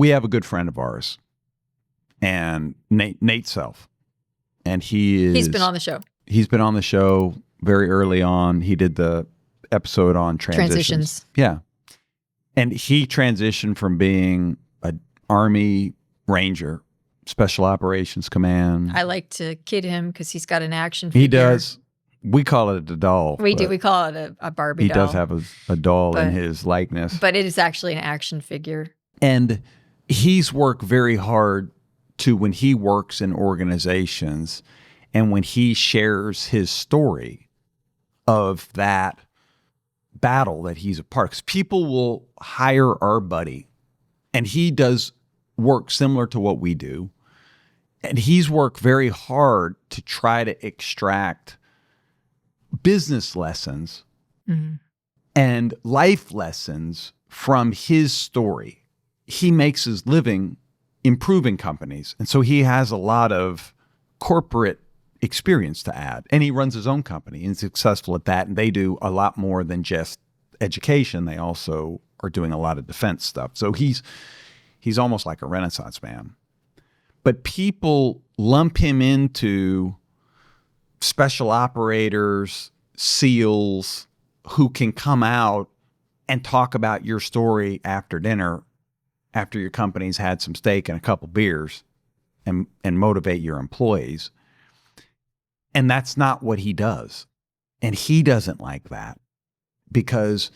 we have a good friend of ours, and Nate Self, and he's been on the show. He's been on the show very early on. He did the episode on transitions. Yeah. And he transitioned from being an Army Ranger, Special Operations Command. I like to kid him because he's got an action figure. He does. We call it a doll. We do. We call it a Barbie doll. He does have a doll in his likeness. But it is actually an action figure. And he's worked very hard to, when he works in organizations and when he shares his story of that battle that he's a part, because people will hire our buddy, and he does work similar to what we do, and he's worked very hard to try to extract business lessons and life lessons from his story. He makes his living improving companies, and so he has a lot of corporate experience to add, and he runs his own company and is successful at that, and they do a lot more than just education. They also are doing a lot of defense stuff. So he's almost like a Renaissance man. But people lump him into special operators, SEALs, who can come out and talk about your story after dinner, after your company's had some steak and a couple beers, and motivate your employees. And that's not what he does. And he doesn't like that, because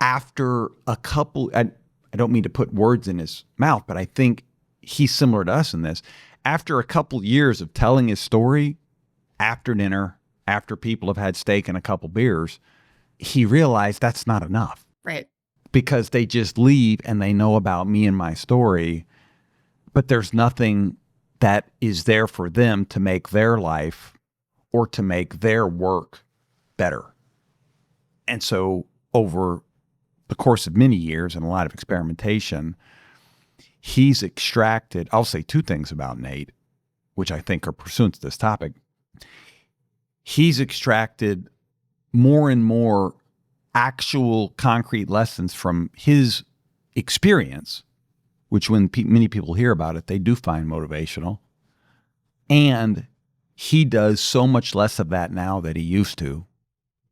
after a couple, I don't mean to put words in his mouth, but I think he's similar to us in this. After a couple years of telling his story after dinner, after people have had steak and a couple beers, he realized that's not enough. Right. Because they just leave and they know about me and my story, but there's nothing that is there for them to make their life or to make their work better. And so over the course of many years and a lot of experimentation, he's extracted, I'll say two things about Nate, which I think are pursuant to this topic. He's extracted more and more actual concrete lessons from his experience, which when many people hear about it, they do find motivational. And he does so much less of that now than he used to,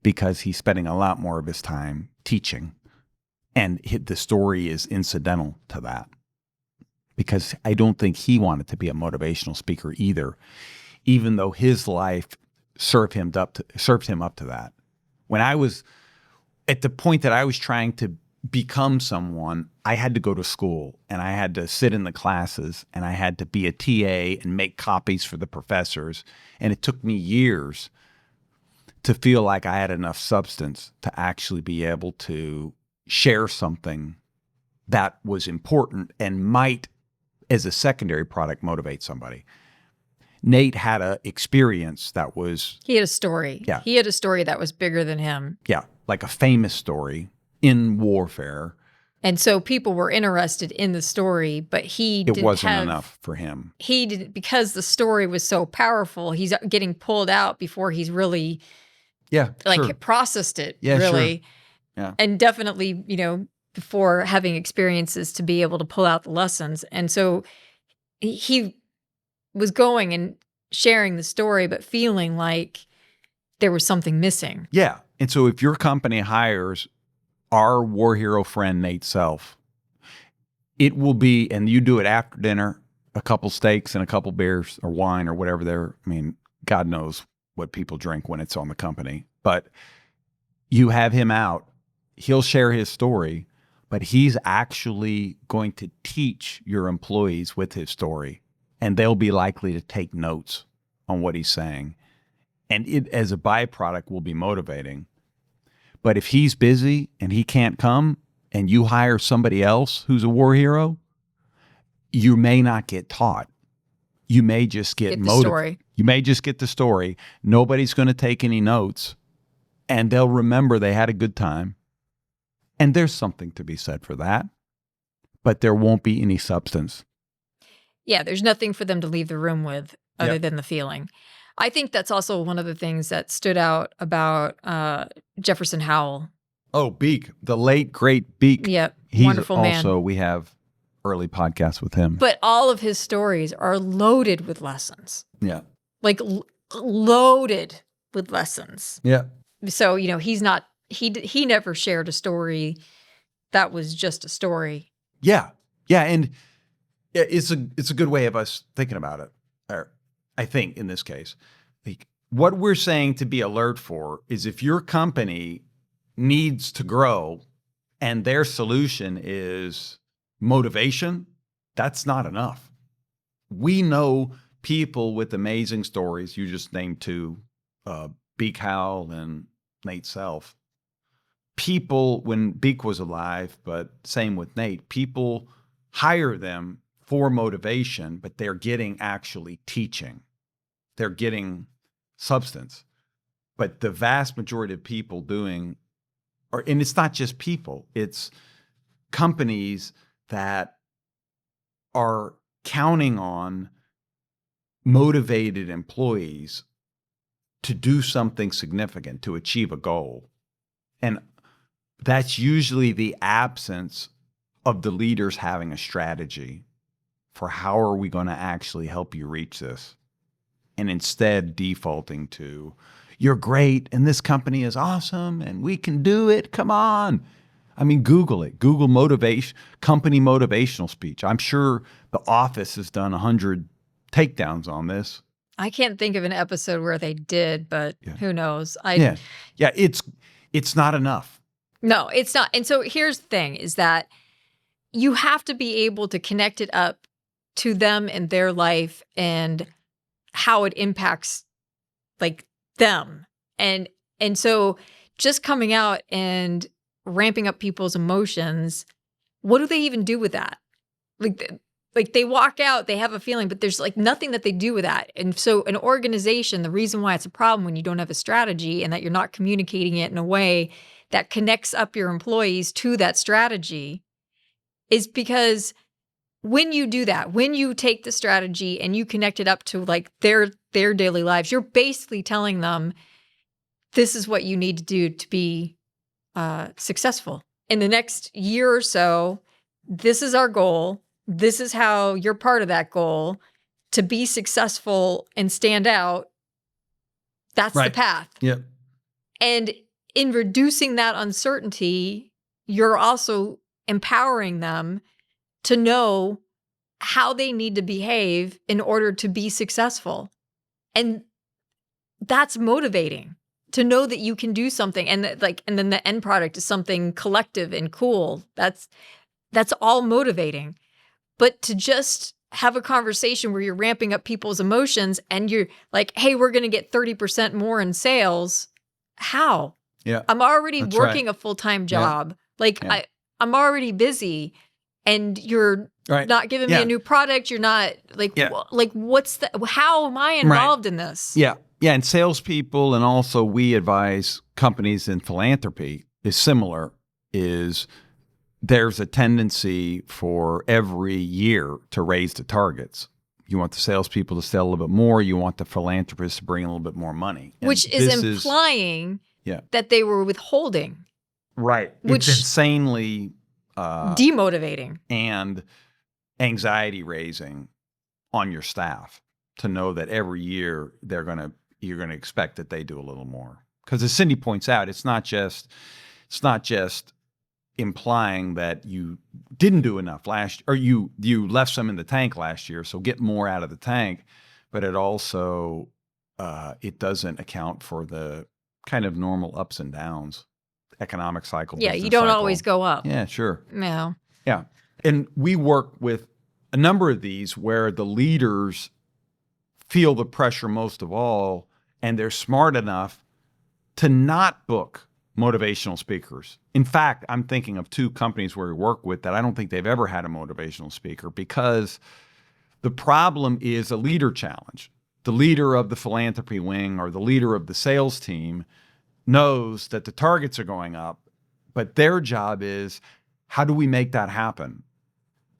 because he's spending a lot more of his time teaching. And the story is incidental to that, because I don't think he wanted to be a motivational speaker either, even though his life served him up to that. When I was at the point that I was trying to become someone, I had to go to school and I had to sit in the classes and I had to be a TA and make copies for the professors. And it took me years to feel like I had enough substance to actually be able to share something that was important and might, as a secondary product, motivate somebody. Nate had an experience that was... He had a story. Yeah. He had a story that was bigger than him. Yeah, like a famous story in warfare. And so people were interested in the story, but it wasn't enough for him. He didn't, because the story was so powerful, he's getting pulled out before he's really processed it, really. Sure. Yeah. And definitely, before having experiences to be able to pull out the lessons. And so he was going and sharing the story, but feeling like there was something missing. Yeah. And so if your company hires our war hero friend, Nate Self, it will be, and you do it after dinner, a couple steaks and a couple beers or wine or whatever God knows what people drink when it's on the company. But you have him out, he'll share his story, but he's actually going to teach your employees with his story, and they'll be likely to take notes on what he's saying. And it, as a byproduct, will be motivating. But if he's busy and he can't come and you hire somebody else who's a war hero, you may not get taught. You may just get motivated. You may just get the story. Nobody's going to take any notes, and they'll remember they had a good time. And there's something to be said for that, but there won't be any substance. Yeah, there's nothing for them to leave the room with other than the feeling. I think that's also one of the things that stood out about Jefferson Howell. Oh, Beak, the late, great Beak. Yep, He's wonderful man. Also, we have early podcasts with him. But all of his stories are loaded with lessons. Yeah. Like loaded with lessons. Yeah. So, he never shared a story that was just a story. Yeah. Yeah. And it's a good way of us thinking about it. Or I think in this case, like what we're saying to be alert for is if your company needs to grow and their solution is motivation, that's not enough. We know people with amazing stories. You just named two, Beak Howell and Nate Self. People, when Beak was alive, but same with Nate, people hire them for motivation, but they're getting actually teaching. They're getting substance. But the vast majority of people doing, and it's not just people, it's companies that are counting on motivated employees to do something significant, to achieve a goal. And that's usually the absence of the leaders having a strategy for how are we going to actually help you reach this, and instead defaulting to, you're great and this company is awesome and we can do it. Come on. I mean, Google it. Google company motivational speech. I'm sure The Office has done 100 takedowns on this. I can't think of an episode where they did, but who knows? Yeah. It's not enough. No, it's not. And so here's the thing is that you have to be able to connect it up to them and their life and how it impacts like them. And so just coming out and ramping up people's emotions, what do they even do with that? Like they walk out, they have a feeling, but there's like nothing that they do with that. And so an organization, the reason why it's a problem when you don't have a strategy and that you're not communicating it in a way that connects up your employees to that strategy is because when you do that, when you take the strategy and you connect it up to like their daily lives, you're basically telling them, this is what you need to do to be successful. In the next year or so, this is our goal. This is how you're part of that goal. To be successful and stand out, that's the path. Yep. And in reducing that uncertainty, you're also empowering them to know how they need to behave in order to be successful. And that's motivating to know that you can do something and then the end product is something collective and cool. That's all motivating. But to just have a conversation where you're ramping up people's emotions and you're like, hey, we're going to get 30% more in sales. How? Yeah. I'm already working a full-time job. I'm already busy and you're not giving me a new product. You're not how am I involved in this? Yeah. Yeah. And salespeople, and also we advise companies in philanthropy is similar, is there's a tendency for every year to raise the targets. You want the salespeople to sell a little bit more. You want the philanthropists to bring a little bit more money. Which is implying that they were withholding. Right. Which it's insanely demotivating and anxiety raising on your staff to know that every year you're going to expect that they do a little more. Because as Cindi points out, it's not just implying that you didn't do enough last or you left some in the tank last year, so get more out of the tank, but it also it doesn't account for the kind of normal ups and downs, economic cycle. Yeah, you don't always go up. Yeah, sure. No. Yeah. And we work with a number of these where the leaders feel the pressure most of all, and they're smart enough to not book motivational speakers. In fact, I'm thinking of two companies where we work with that I don't think they've ever had a motivational speaker because the problem is a leader challenge. The leader of the philanthropy wing or the leader of the sales team knows that the targets are going up, but their job is, how do we make that happen?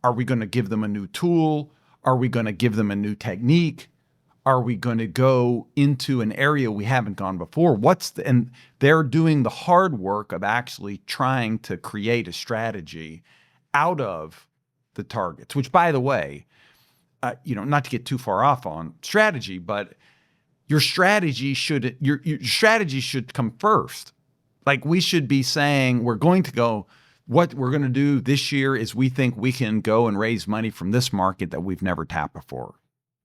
Are we going to give them a new tool? Are we going to give them a new technique? Are we going to go into an area we haven't gone before? And they're doing the hard work of actually trying to create a strategy out of the targets, which, by the way, not to get too far off on strategy, but your strategy should come first. Like, we should be saying what we're going to do this year is we think we can go and raise money from this market that we've never tapped before.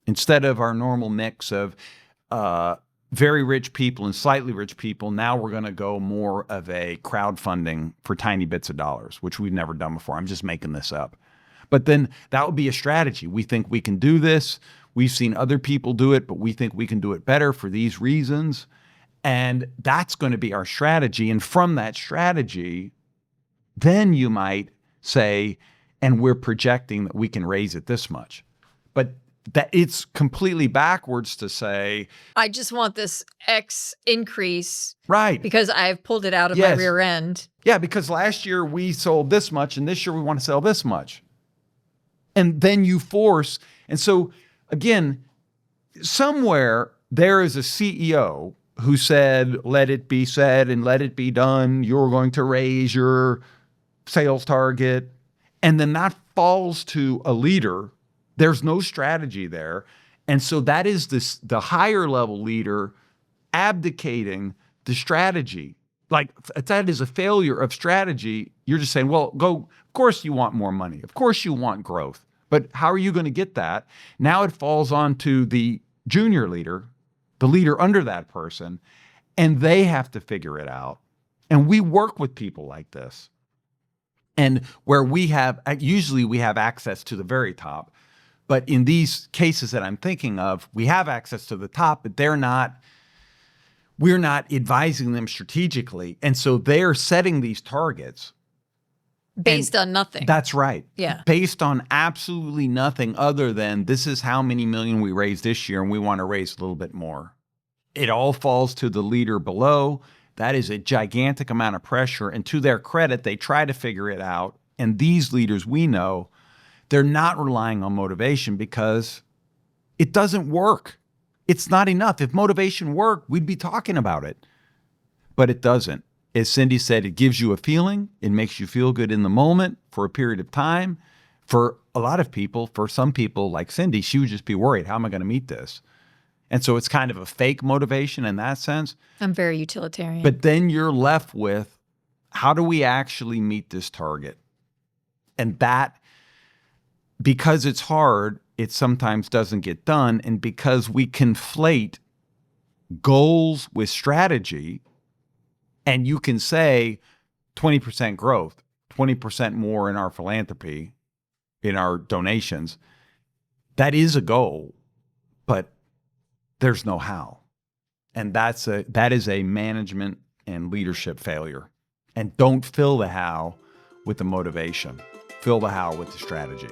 Instead of our normal mix of very rich people and slightly rich people, now we're going to go more of a crowdfunding for tiny bits of dollars, which we've never done before. I'm just making this up. But then that would be a strategy. We think we can do this. We've seen other people do it, but we think we can do it better for these reasons. And that's going to be our strategy. And from that strategy, then you might say, and we're projecting that we can raise it this much. But that it's completely backwards to say, I just want this X increase. Right. Because I've pulled it out of my rear end. Yeah, because last year we sold this much and this year we want to sell this much. And then you force. And so, again, somewhere there is a CEO who said, let it be said and let it be done. You're going to raise your sales target. And then that falls to a leader. There's no strategy there. And so that is the higher level leader abdicating the strategy. Like, that is a failure of strategy. You're just saying, well, of course you want more money. Of course you want growth. But how are you going to get that? Now it falls on to the junior leader, the leader under that person, and they have to figure it out. And we work with people like this. And where usually we have access to the very top. But in these cases that I'm thinking of, we have access to the top, but we're not advising them strategically. And so they're setting these targets. Based on nothing. That's right. Yeah. Based on absolutely nothing other than this is how many million we raised this year and we want to raise a little bit more. It all falls to the leader below. That is a gigantic amount of pressure. And to their credit, they try to figure it out. And these leaders, we know, they're not relying on motivation because it doesn't work. It's not enough. If motivation worked, we'd be talking about it. But it doesn't. As Cindi said, it gives you a feeling. It makes you feel good in the moment for a period of time. For a lot of people, for some people like Cindi, she would just be worried, how am I going to meet this? And so it's kind of a fake motivation in that sense. I'm very utilitarian. But then you're left with, how do we actually meet this target? And that, because it's hard, it sometimes doesn't get done. And because we conflate goals with strategy, and you can say 20% growth, 20% more in our philanthropy, in our donations, that is a goal, but there's no how. And that is a management and leadership failure. And don't fill the how with the motivation. Fill the how with the strategy.